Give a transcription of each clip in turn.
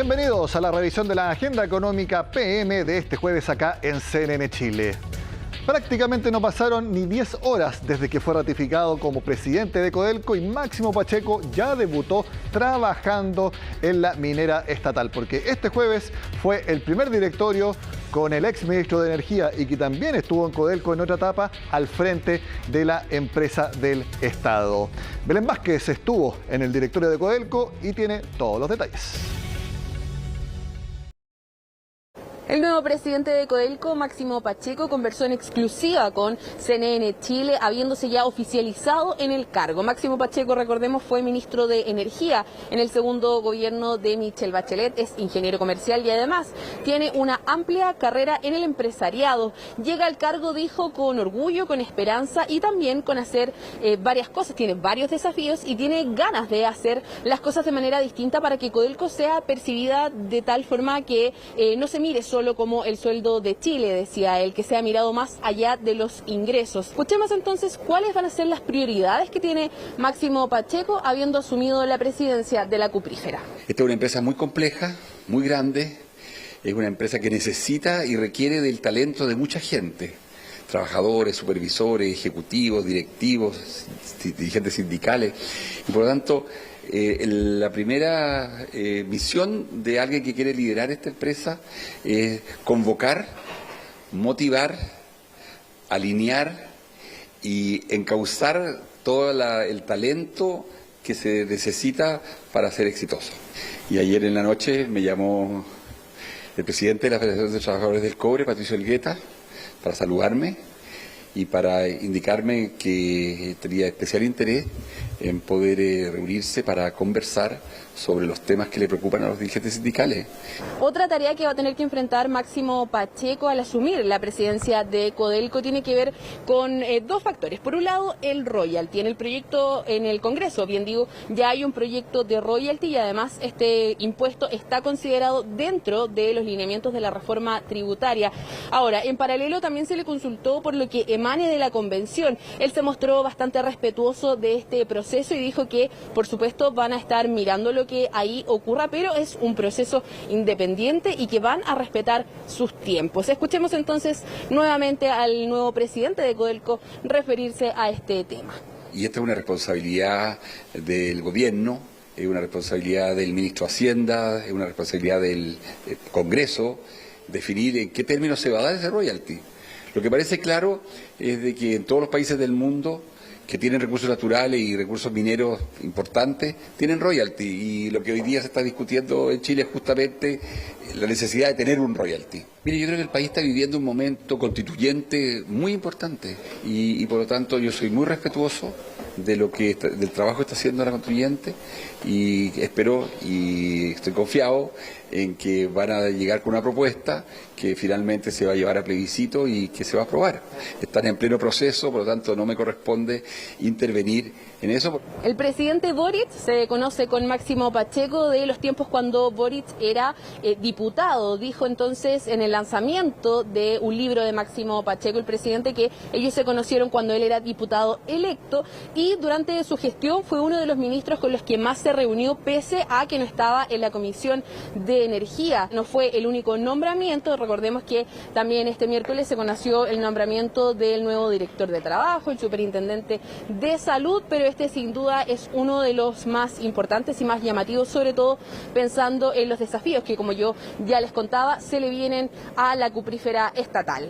Bienvenidos a la revisión de la agenda económica PM de este jueves acá en CNN Chile. Prácticamente no pasaron ni 10 horas desde que fue ratificado como presidente de Codelco y Máximo Pacheco ya debutó trabajando en la minera estatal, porque este jueves fue el primer directorio con el ex ministro de Energía y que también estuvo en Codelco en otra etapa al frente de la empresa del Estado. Belén Vázquez estuvo en el directorio de Codelco y tiene todos los detalles. El nuevo presidente de Codelco, Máximo Pacheco, conversó en exclusiva con CNN Chile, habiéndose ya oficializado en el cargo. Máximo Pacheco, recordemos, fue ministro de Energía en el segundo gobierno de Michelle Bachelet, es ingeniero comercial y además tiene una amplia carrera en el empresariado. Llega al cargo, dijo, con orgullo, con esperanza y también con hacer varias cosas. Tiene varios desafíos y tiene ganas de hacer las cosas de manera distinta para que Codelco sea percibida de tal forma que no se mire solo como el sueldo de Chile, decía él, que sea mirado más allá de los ingresos. Escuchemos entonces cuáles van a ser las prioridades que tiene Máximo Pacheco habiendo asumido la presidencia de la cuprífera. Esta es una empresa muy compleja, muy grande, es una empresa que necesita y requiere del talento de mucha gente, trabajadores, supervisores, ejecutivos, directivos, dirigentes sindicales, y por lo tanto la primera misión de alguien que quiere liderar esta empresa es convocar, motivar, alinear y encauzar todo el talento que se necesita para ser exitoso. Y ayer en la noche me llamó el presidente de la Federación de Trabajadores del Cobre, Patricio Elgueta, para saludarme y para indicarme que tenía especial interés en poder reunirse para conversar sobre los temas que le preocupan a los dirigentes sindicales. Otra tarea que va a tener que enfrentar Máximo Pacheco al asumir la presidencia de Codelco tiene que ver con dos factores. Por un lado, el royalty. En el proyecto en el Congreso, bien digo, ya hay un proyecto de royalty y además este impuesto está considerado dentro de los lineamientos de la reforma tributaria. Ahora, en paralelo también se le consultó por lo que emane de la convención. Él se mostró bastante respetuoso de este proceso y dijo que, por supuesto, van a estar mirando lo que ahí ocurra, pero es un proceso independiente y que van a respetar sus tiempos. Escuchemos entonces nuevamente al nuevo presidente de Codelco referirse a este tema. Y esta es una responsabilidad del gobierno, es una responsabilidad del ministro de Hacienda, es una responsabilidad del Congreso, definir en qué términos se va a dar ese royalty. Lo que parece claro es de que en todos los países del mundo que tienen recursos naturales y recursos mineros importantes, tienen royalty. Y lo que hoy día se está discutiendo en Chile es justamente la necesidad de tener un royalty. Mire, yo creo que el país está viviendo un momento constituyente muy importante y por lo tanto yo soy muy respetuoso de del trabajo que está haciendo la constituyente y espero y estoy confiado en que van a llegar con una propuesta que finalmente se va a llevar a plebiscito y que se va a aprobar. Están en pleno proceso, por lo tanto no me corresponde intervenir en eso. El presidente Boric se conoce con Máximo Pacheco de los tiempos cuando Boric era diputado. Dijo entonces en el lanzamiento de un libro de Máximo Pacheco, el presidente, que ellos se conocieron cuando él era diputado electo y durante su gestión fue uno de los ministros con los que más se reunió, pese a que no estaba en la Comisión de Energía. No fue el único nombramiento, recordemos que también este miércoles se conoció el nombramiento del nuevo director de trabajo, el superintendente de salud, pero este sin duda es uno de los más importantes y más llamativos, sobre todo pensando en los desafíos que, como yo ya les contaba, se le vienen a la cuprífera estatal.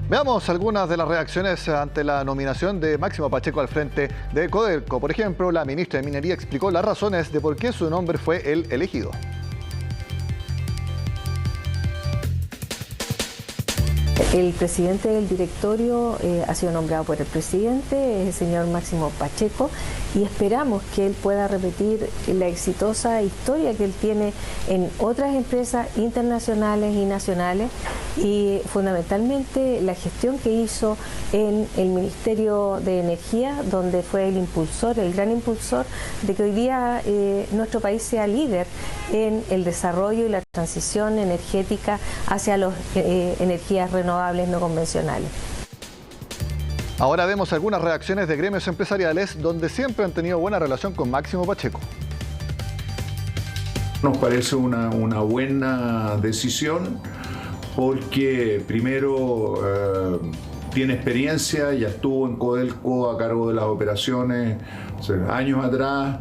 Veamos algunas de las reacciones ante la nominación de Máximo Pacheco al frente de Codelco. Por ejemplo, la ministra de Minería explicó las razones de por qué su nombre fue el elegido. El presidente del directorio ha sido nombrado por el presidente, es el señor Máximo Pacheco, y esperamos que él pueda repetir la exitosa historia que él tiene en otras empresas internacionales y nacionales, y fundamentalmente la gestión que hizo en el Ministerio de Energía, donde fue el impulsor, el gran impulsor de que hoy día nuestro país sea líder en el desarrollo y la transición energética hacia las energías renovables no convencionales. Ahora vemos algunas reacciones de gremios empresariales donde siempre han tenido buena relación con Máximo Pacheco. Nos parece una buena decisión porque primero tiene experiencia, ya estuvo en Codelco a cargo de las operaciones años atrás,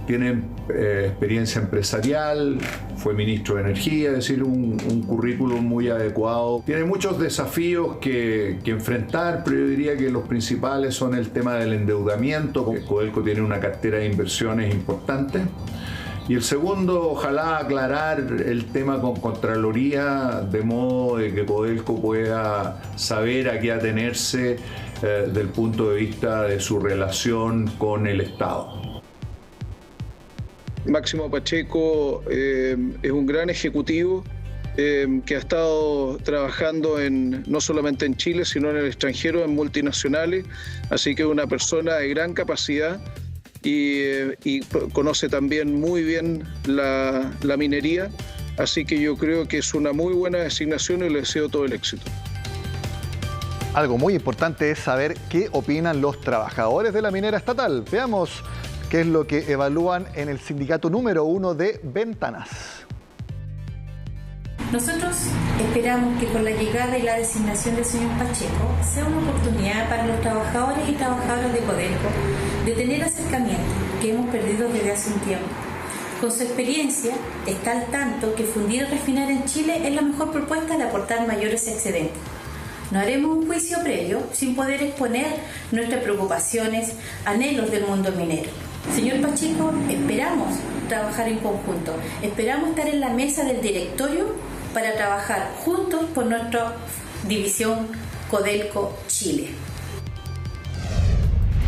tiene experiencia empresarial, fue ministro de Energía, es decir, un currículum muy adecuado. Tiene muchos desafíos que enfrentar, pero yo diría que los principales son el tema del endeudamiento. Codelco tiene una cartera de inversiones importante. Y el segundo, ojalá aclarar el tema con Contraloría, de modo de que Codelco pueda saber a qué atenerse del punto de vista de su relación con el Estado. Máximo Pacheco es un gran ejecutivo que ha estado trabajando no solamente en Chile, sino en el extranjero, en multinacionales, así que es una persona de gran capacidad y conoce también muy bien la minería, así que yo creo que es una muy buena designación y le deseo todo el éxito. Algo muy importante es saber qué opinan los trabajadores de la minera estatal. Veamos qué es lo que evalúan en el sindicato número 1 de Ventanas. Nosotros esperamos que con la llegada y la designación del señor Pacheco sea una oportunidad para los trabajadores y trabajadoras de Codelco de tener acercamiento que hemos perdido desde hace un tiempo. Con su experiencia, está al tanto que fundir y refinar en Chile es la mejor propuesta de aportar mayores excedentes. No haremos un juicio previo sin poder exponer nuestras preocupaciones, anhelos del mundo minero. Señor Pacheco, esperamos trabajar en conjunto, esperamos estar en la mesa del directorio para trabajar juntos por nuestra división Codelco Chile.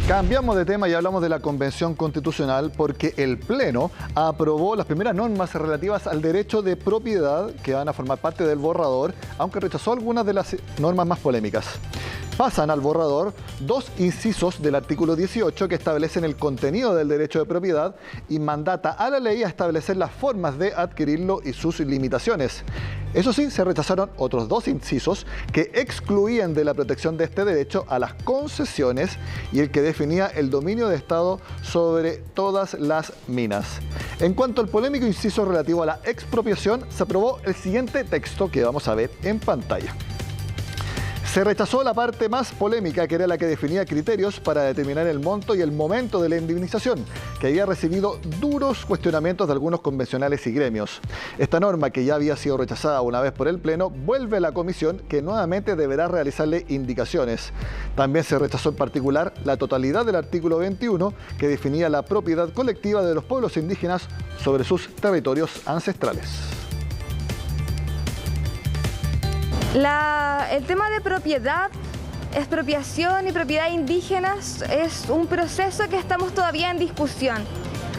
Cambiamos de tema y hablamos de la Convención Constitucional porque el Pleno aprobó las primeras normas relativas al derecho de propiedad que van a formar parte del borrador, aunque rechazó algunas de las normas más polémicas. Pasan al borrador 2 incisos del artículo 18 que establecen el contenido del derecho de propiedad y mandata a la ley a establecer las formas de adquirirlo y sus limitaciones. Eso sí, se rechazaron otros 2 incisos que excluían de la protección de este derecho a las concesiones y el que definía el dominio de Estado sobre todas las minas. En cuanto al polémico inciso relativo a la expropiación, se aprobó el siguiente texto que vamos a ver en pantalla. Se rechazó la parte más polémica, que era la que definía criterios para determinar el monto y el momento de la indemnización, que había recibido duros cuestionamientos de algunos convencionales y gremios. Esta norma, que ya había sido rechazada una vez por el Pleno, vuelve a la Comisión, que nuevamente deberá realizarle indicaciones. También se rechazó en particular la totalidad del artículo 21, que definía la propiedad colectiva de los pueblos indígenas sobre sus territorios ancestrales. El tema de propiedad, expropiación y propiedad indígenas es un proceso que estamos todavía en discusión.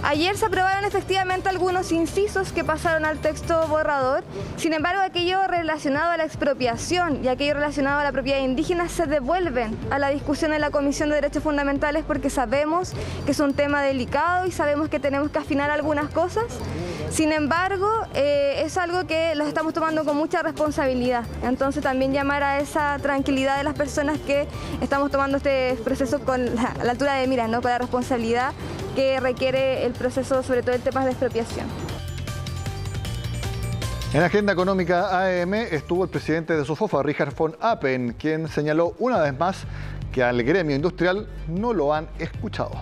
Ayer se aprobaron efectivamente algunos incisos que pasaron al texto borrador, sin embargo aquello relacionado a la expropiación y aquello relacionado a la propiedad indígena se devuelven a la discusión en la Comisión de Derechos Fundamentales porque sabemos que es un tema delicado y sabemos que tenemos que afinar algunas cosas. Sin embargo, es algo que lo estamos tomando con mucha responsabilidad. Entonces también llamar a esa tranquilidad de las personas que estamos tomando este proceso con la altura de miras, ¿no? Con la responsabilidad que requiere el proceso, sobre todo el tema de expropiación. En la agenda económica AM estuvo el presidente de SOFOFA, Richard von Appen, quien señaló una vez más que al gremio industrial no lo han escuchado.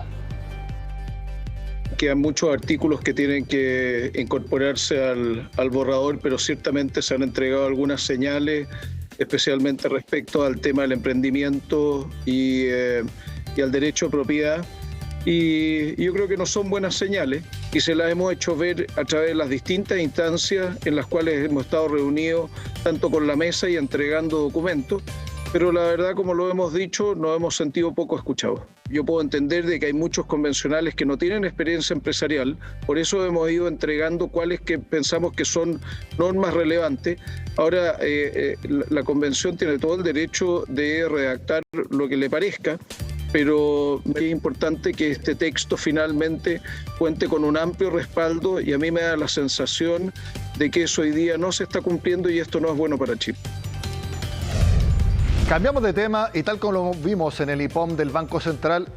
Quedan muchos artículos que tienen que incorporarse al borrador, pero ciertamente se han entregado algunas señales, especialmente respecto al tema del emprendimiento y al derecho a propiedad. Y yo creo que no son buenas señales y se las hemos hecho ver a través de las distintas instancias en las cuales hemos estado reunidos tanto con la mesa y entregando documentos, pero la verdad, como lo hemos dicho, nos hemos sentido poco escuchados. Yo puedo entender de que hay muchos convencionales que no tienen experiencia empresarial, por eso hemos ido entregando cuáles que pensamos que son normas relevantes. Ahora, la convención tiene todo el derecho de redactar lo que le parezca, pero es importante que este texto finalmente cuente con un amplio respaldo y a mí me da la sensación de que eso hoy día no se está cumpliendo y esto no es bueno para Chile. Cambiamos de tema y tal como lo vimos en el IPOM del Banco Central,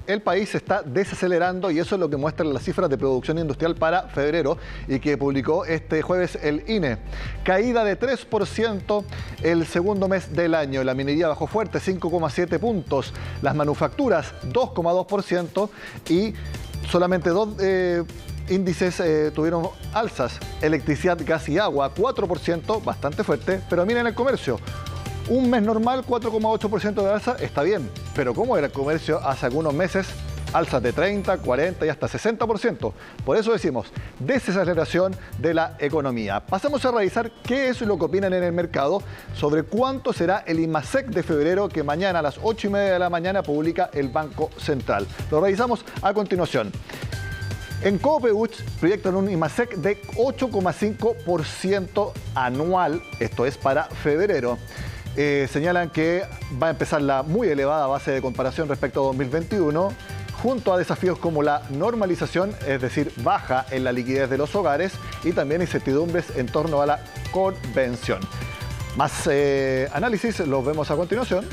el país se está desacelerando y eso es lo que muestran las cifras de producción industrial para febrero y que publicó este jueves el INE. Caída de 3% el segundo mes del año. La minería bajó fuerte, 5,7 puntos. Las manufacturas, 2,2% y solamente dos índices tuvieron alzas. Electricidad, gas y agua, 4%, bastante fuerte. Pero miren el comercio. Un mes normal, 4,8% de alza, está bien. Pero ¿cómo era el comercio hace algunos meses? Alzas de 30, 40 y hasta 60%. Por eso decimos, desaceleración de la economía. Pasamos a revisar qué es lo que opinan en el mercado sobre cuánto será el IMASEC de febrero que mañana a las 8:30 de la mañana publica el Banco Central. Lo revisamos a continuación. En Copeuch proyectan un IMASEC de 8,5% anual, esto es para febrero. Señalan que va a empezar la muy elevada base de comparación respecto a 2021, junto a desafíos como la normalización, es decir, baja en la liquidez de los hogares y también incertidumbres en torno a la convención. Más análisis los vemos a continuación.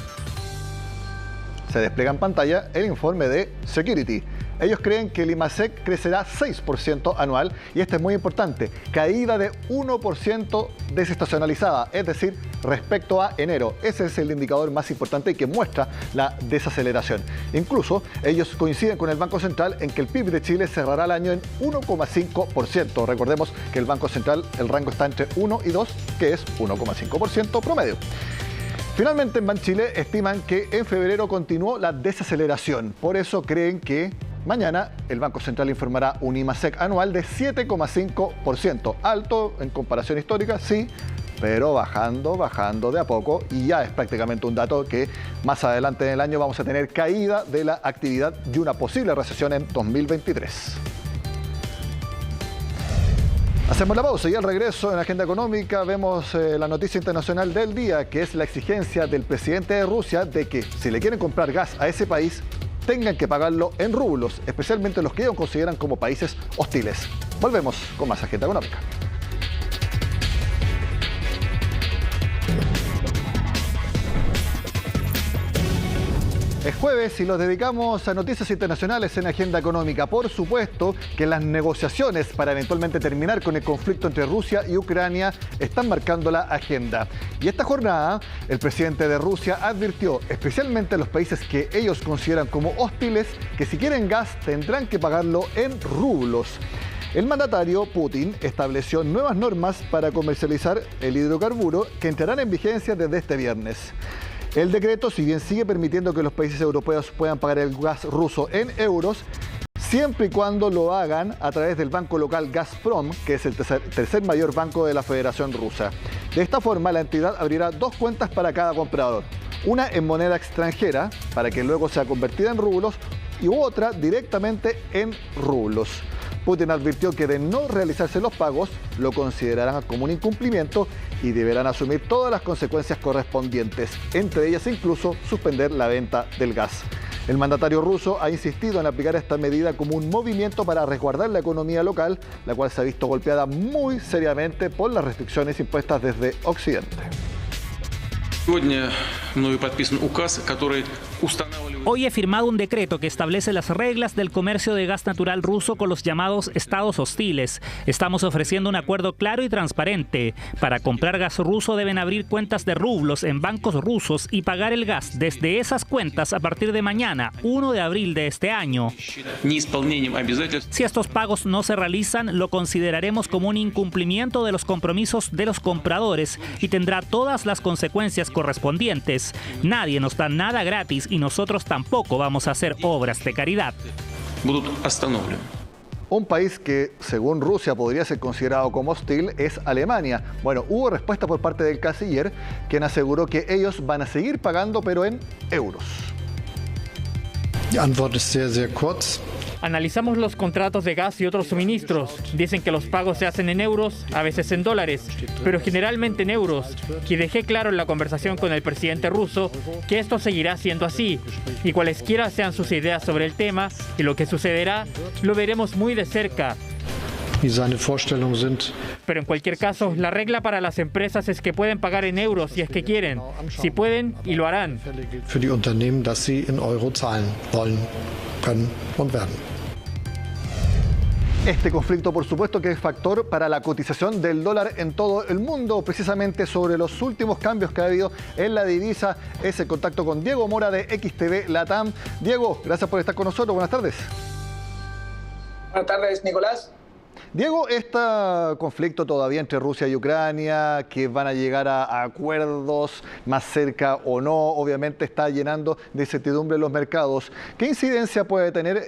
Se despliega en pantalla el informe de Security. Ellos creen que el IMASEC crecerá 6% anual y esto es muy importante, caída de 1% desestacionalizada, es decir, respecto a enero. Ese es el indicador más importante y que muestra la desaceleración. Incluso ellos coinciden con el Banco Central en que el PIB de Chile cerrará el año en 1,5%. Recordemos que el Banco Central, el rango está entre 1 y 2, que es 1,5% promedio. Finalmente, en Banchile estiman que en febrero continuó la desaceleración. Por eso creen que mañana el Banco Central informará un IMASEC anual de 7,5%. Alto en comparación histórica, sí, pero bajando de a poco. Y ya es prácticamente un dato que más adelante en el año vamos a tener caída de la actividad y una posible recesión en 2023. Hacemos la pausa y al regreso en la agenda económica vemos la noticia internacional del día, que es la exigencia del presidente de Rusia de que si le quieren comprar gas a ese país, tengan que pagarlo en rublos, especialmente los que ellos consideran como países hostiles. Volvemos con más agenda económica. Es jueves y los dedicamos a noticias internacionales en Agenda Económica. Por supuesto que las negociaciones para eventualmente terminar con el conflicto entre Rusia y Ucrania están marcando la agenda. Y esta jornada, el presidente de Rusia advirtió, especialmente a los países que ellos consideran como hostiles, que si quieren gas tendrán que pagarlo en rublos. El mandatario Putin estableció nuevas normas para comercializar el hidrocarburo que entrarán en vigencia desde este viernes. El decreto, si bien sigue permitiendo que los países europeos puedan pagar el gas ruso en euros, siempre y cuando lo hagan a través del banco local Gazprom, que es el tercer mayor banco de la Federación Rusa. De esta forma, la entidad abrirá dos cuentas para cada comprador. Una en moneda extranjera, para que luego sea convertida en rublos, y otra directamente en rublos. Putin advirtió que de no realizarse los pagos, lo considerarán como un incumplimiento y deberán asumir todas las consecuencias correspondientes, entre ellas incluso suspender la venta del gas. El mandatario ruso ha insistido en aplicar esta medida como un movimiento para resguardar la economía local, la cual se ha visto golpeada muy seriamente por las restricciones impuestas desde Occidente. Hoy he firmado un decreto que establece las reglas del comercio de gas natural ruso con los llamados estados hostiles. Estamos ofreciendo un acuerdo claro y transparente. Para comprar gas ruso deben abrir cuentas de rublos en bancos rusos y pagar el gas desde esas cuentas a partir de mañana, 1 de abril de este año. Si estos pagos no se realizan, lo consideraremos como un incumplimiento de los compromisos de los compradores y tendrá todas las consecuencias correspondientes. Nadie nos da nada gratis y nosotros tampoco vamos a hacer obras de caridad. Un país que, según Rusia, podría ser considerado como hostil es Alemania. Bueno, hubo respuesta por parte del canciller, quien aseguró que ellos van a seguir pagando, pero en euros. Die Antwort ist sehr kurz. Analizamos los contratos de gas y otros suministros. Dicen que los pagos se hacen en euros, a veces en dólares, pero generalmente en euros. Y dejé claro en la conversación con el presidente ruso que esto seguirá siendo así. Y cualesquiera sean sus ideas sobre el tema y lo que sucederá, lo veremos muy de cerca. wie seine Vorstellungen sind. Pero en cualquier caso, la regla para las empresas es que pueden pagar en euros si es que quieren. Si pueden, y lo harán. Für die Unternehmen, dass sie in Euro zahlen wollen, können und werden. Este conflicto, por supuesto, que es factor para la cotización del dólar en todo el mundo, precisamente sobre los últimos cambios que ha habido en la divisa. Es el contacto con Diego Mora de XTV Latam. Diego, gracias por estar con nosotros. Buenas tardes. Buenas tardes, Nicolás. Diego, este conflicto todavía entre Rusia y Ucrania, que van a llegar a acuerdos más cerca o no, obviamente está llenando de incertidumbre los mercados. ¿Qué incidencia puede tener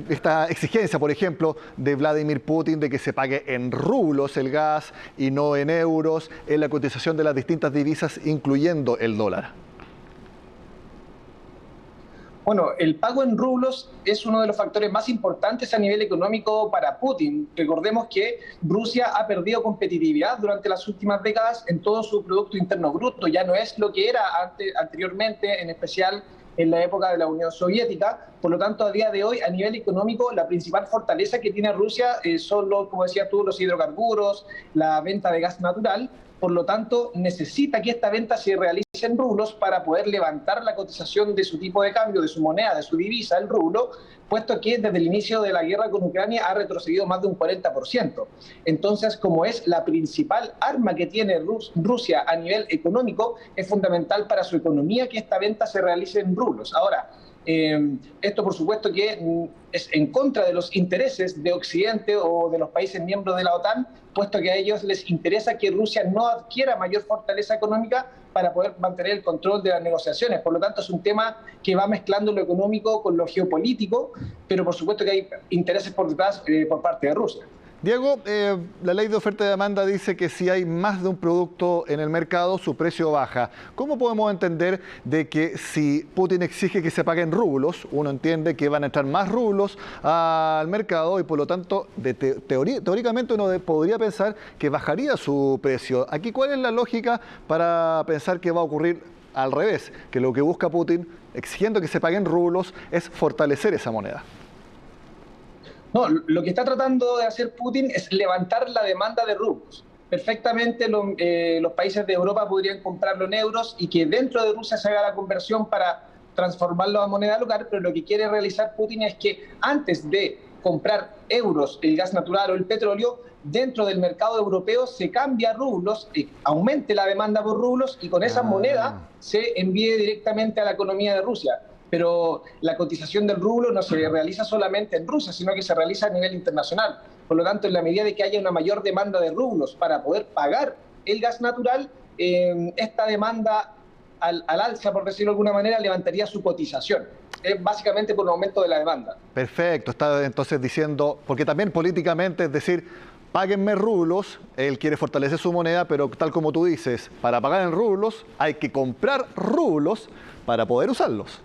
esta exigencia, por ejemplo, de Vladimir Putin de que se pague en rublos el gas y no en euros en la cotización de las distintas divisas, incluyendo el dólar? Bueno, el pago en rublos es uno de los factores más importantes a nivel económico para Putin. Recordemos que Rusia ha perdido competitividad durante las últimas décadas en todo su Producto Interno Bruto. Ya no es lo que era anteriormente, en especial en la época de la Unión Soviética. Por lo tanto, a día de hoy, a nivel económico, la principal fortaleza que tiene Rusia son, como decías tú, los hidrocarburos, la venta de gas natural. Por lo tanto, necesita que esta venta se realice en rublos para poder levantar la cotización de su tipo de cambio, de su moneda, de su divisa, el rublo, puesto que desde el inicio de la guerra con Ucrania ha retrocedido más de un 40%. Entonces, como es la principal arma que tiene Rusia a nivel económico, es fundamental para su economía que esta venta se realice en rublos. Ahora, esto por supuesto que es en contra de los intereses de Occidente o de los países miembros de la OTAN, puesto que a ellos les interesa que Rusia no adquiera mayor fortaleza económica para poder mantener el control de las negociaciones. Por lo tanto, es un tema que va mezclando lo económico con lo geopolítico, pero por supuesto que hay intereses por detrás por parte de Rusia. Diego, la ley de oferta y demanda dice que si hay más de un producto en el mercado, su precio baja. ¿Cómo podemos entender de que si Putin exige que se paguen rublos, uno entiende que van a entrar más rublos al mercado y por lo tanto, teóricamente uno podría pensar que bajaría su precio? Aquí, ¿cuál es la lógica para pensar que va a ocurrir al revés? Que lo que busca Putin, exigiendo que se paguen rublos, es fortalecer esa moneda. No, lo que está tratando de hacer Putin es levantar la demanda de rublos. Perfectamente los países de Europa podrían comprarlo en euros y que dentro de Rusia se haga la conversión para transformarlo a moneda local, pero lo que quiere realizar Putin es que antes de comprar euros, el gas natural o el petróleo, dentro del mercado europeo se cambia a rublos, aumente la demanda por rublos y con esa moneda se envíe directamente a la economía de Rusia. Pero la cotización del rublo no se realiza solamente en Rusia, sino que se realiza a nivel internacional. Por lo tanto, en la medida de que haya una mayor demanda de rublos para poder pagar el gas natural, esta demanda al alza, por decirlo de alguna manera, levantaría su cotización. Es básicamente por un aumento de la demanda. Perfecto, está entonces diciendo, porque también políticamente es decir, páguenme rublos, él quiere fortalecer su moneda, pero tal como tú dices, para pagar en rublos hay que comprar rublos para poder usarlos.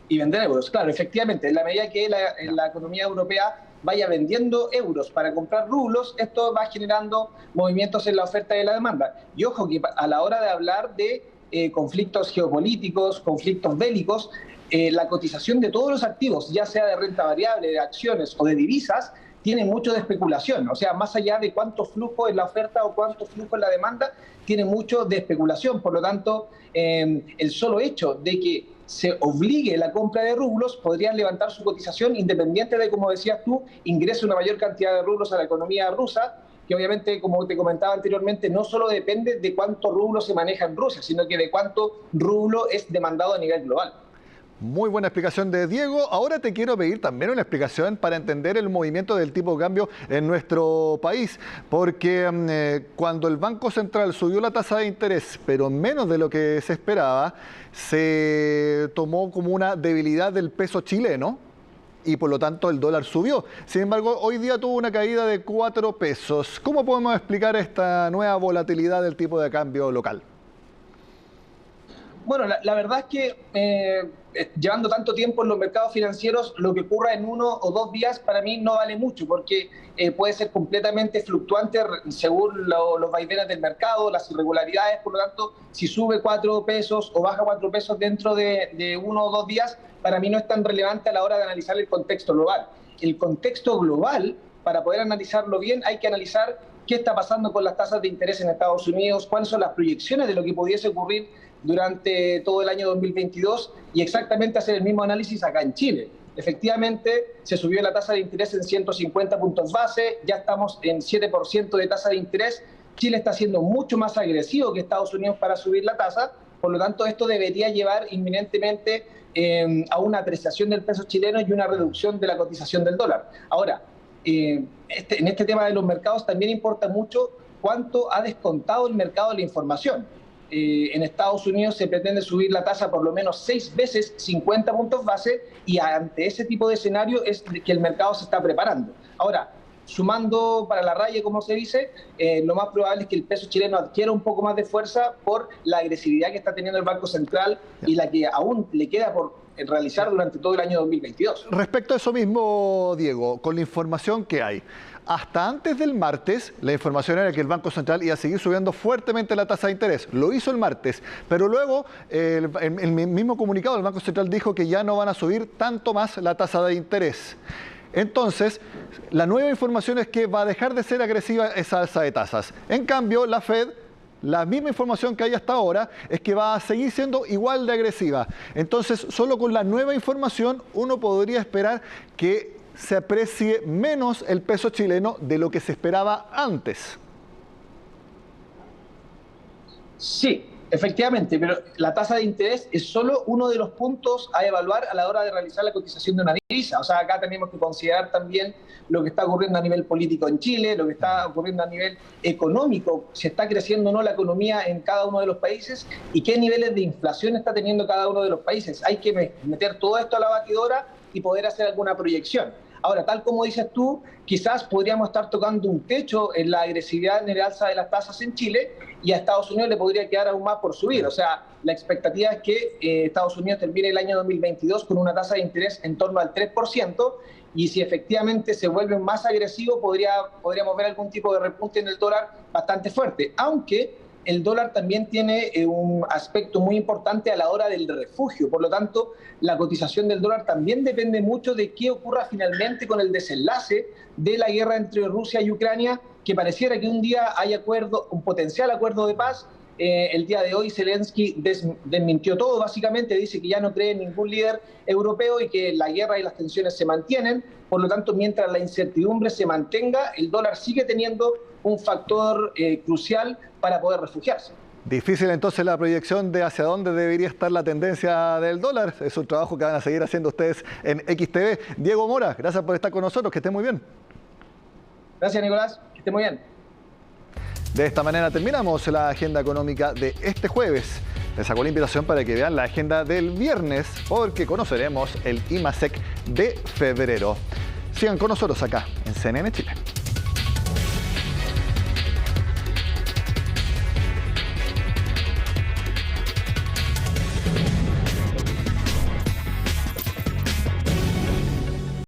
Y vender euros, claro, efectivamente. En la medida que la economía europea vaya vendiendo euros para comprar rublos, esto va generando movimientos en la oferta y la demanda. Y ojo que a la hora de hablar de conflictos geopolíticos, conflictos bélicos, la cotización de todos los activos, ya sea de renta variable, de acciones o de divisas, tiene mucho de especulación. O sea, más allá de cuánto flujo en la oferta o cuánto flujo en la demanda, tiene mucho de especulación. Por lo tanto, el solo hecho de que se obligue la compra de rublos podría levantar su cotización independiente de, como decías tú, ingrese una mayor cantidad de rublos a la economía rusa, que obviamente, como te comentaba anteriormente, no solo depende de cuánto rublo se maneja en Rusia, sino que de cuánto rublo es demandado a nivel global. Muy buena explicación de Diego. Ahora te quiero pedir también una explicación para entender el movimiento del tipo de cambio en nuestro país, porque cuando el Banco Central subió la tasa de interés, pero menos de lo que se esperaba, se tomó como una debilidad del peso chileno y por lo tanto el dólar subió. Sin embargo, hoy día tuvo una caída de 4 pesos. ¿Cómo podemos explicar esta nueva volatilidad del tipo de cambio local? Bueno, la verdad es que llevando tanto tiempo en los mercados financieros, lo que ocurra en 1 o 2 días para mí no vale mucho, porque puede ser completamente fluctuante según los vaivenes del mercado, las irregularidades. Por lo tanto, si sube 4 pesos o baja 4 pesos dentro de 1 o 2 días, para mí no es tan relevante a la hora de analizar el contexto global. el contexto global, para poder analizarlo bien, hay que analizar qué está pasando con las tasas de interés en Estados Unidos, cuáles son las proyecciones de lo que pudiese ocurrir durante todo el año 2022 y exactamente hacer el mismo análisis acá en Chile. Efectivamente, se subió la tasa de interés en 150 puntos base, ya estamos en 7% de tasa de interés. Chile está siendo mucho más agresivo que Estados Unidos para subir la tasa, por lo tanto esto debería llevar inminentemente a una apreciación del peso chileno y una reducción de la cotización del dólar. Ahora, en este tema de los mercados también importa mucho cuánto ha descontado el mercado de la información. En Estados Unidos se pretende subir la tasa por lo menos 6 veces 50 puntos base y ante ese tipo de escenario es que el mercado se está preparando. Ahora, sumando para la raya, como se dice, lo más probable es que el peso chileno adquiera un poco más de fuerza por la agresividad que está teniendo el Banco Central y la que aún le queda por realizar durante todo el año 2022. Respecto a eso mismo, Diego, con la información que hay, hasta antes del martes, la información era que el Banco Central iba a seguir subiendo fuertemente la tasa de interés. Lo hizo el martes, pero luego el mismo comunicado del Banco Central dijo que ya no van a subir tanto más la tasa de interés. Entonces, la nueva información es que va a dejar de ser agresiva esa alza de tasas. En cambio, la Fed, la misma información que hay hasta ahora, es que va a seguir siendo igual de agresiva. Entonces, solo con la nueva información uno podría esperar que se aprecie menos el peso chileno de lo que se esperaba antes. Sí, efectivamente, pero la tasa de interés es solo uno de los puntos a evaluar a la hora de realizar la cotización de una divisa. O sea, acá tenemos que considerar también lo que está ocurriendo a nivel político en Chile, lo que está ocurriendo a nivel económico, si está creciendo o no la economía en cada uno de los países y qué niveles de inflación está teniendo cada uno de los países. Hay que meter todo esto a la batidora y poder hacer alguna proyección. Ahora, tal como dices tú, quizás podríamos estar tocando un techo en la agresividad en el alza de las tasas en Chile y a Estados Unidos le podría quedar aún más por subir. O sea, la expectativa es que Estados Unidos termine el año 2022 con una tasa de interés en torno al 3% y si efectivamente se vuelve más agresivo podríamos ver algún tipo de repunte en el dólar bastante fuerte, aunque el dólar también tiene un aspecto muy importante a la hora del refugio. Por lo tanto, la cotización del dólar también depende mucho de qué ocurra finalmente con el desenlace de la guerra entre Rusia y Ucrania, que pareciera que un día hay un potencial acuerdo de paz. El día de hoy Zelensky desmintió todo, básicamente dice que ya no cree en ningún líder europeo y que la guerra y las tensiones se mantienen. Por lo tanto, mientras la incertidumbre se mantenga, el dólar sigue teniendo un factor crucial para poder refugiarse. Difícil entonces la proyección de hacia dónde debería estar la tendencia del dólar. Es un trabajo que van a seguir haciendo ustedes en XTV. Diego Mora, gracias por estar con nosotros, que esté muy bien. Gracias, Nicolás, que esté muy bien. De esta manera terminamos la agenda económica de este jueves. Les hago la invitación para que vean la agenda del viernes, porque conoceremos el IMASEC de febrero. Sigan con nosotros acá en CNN Chile.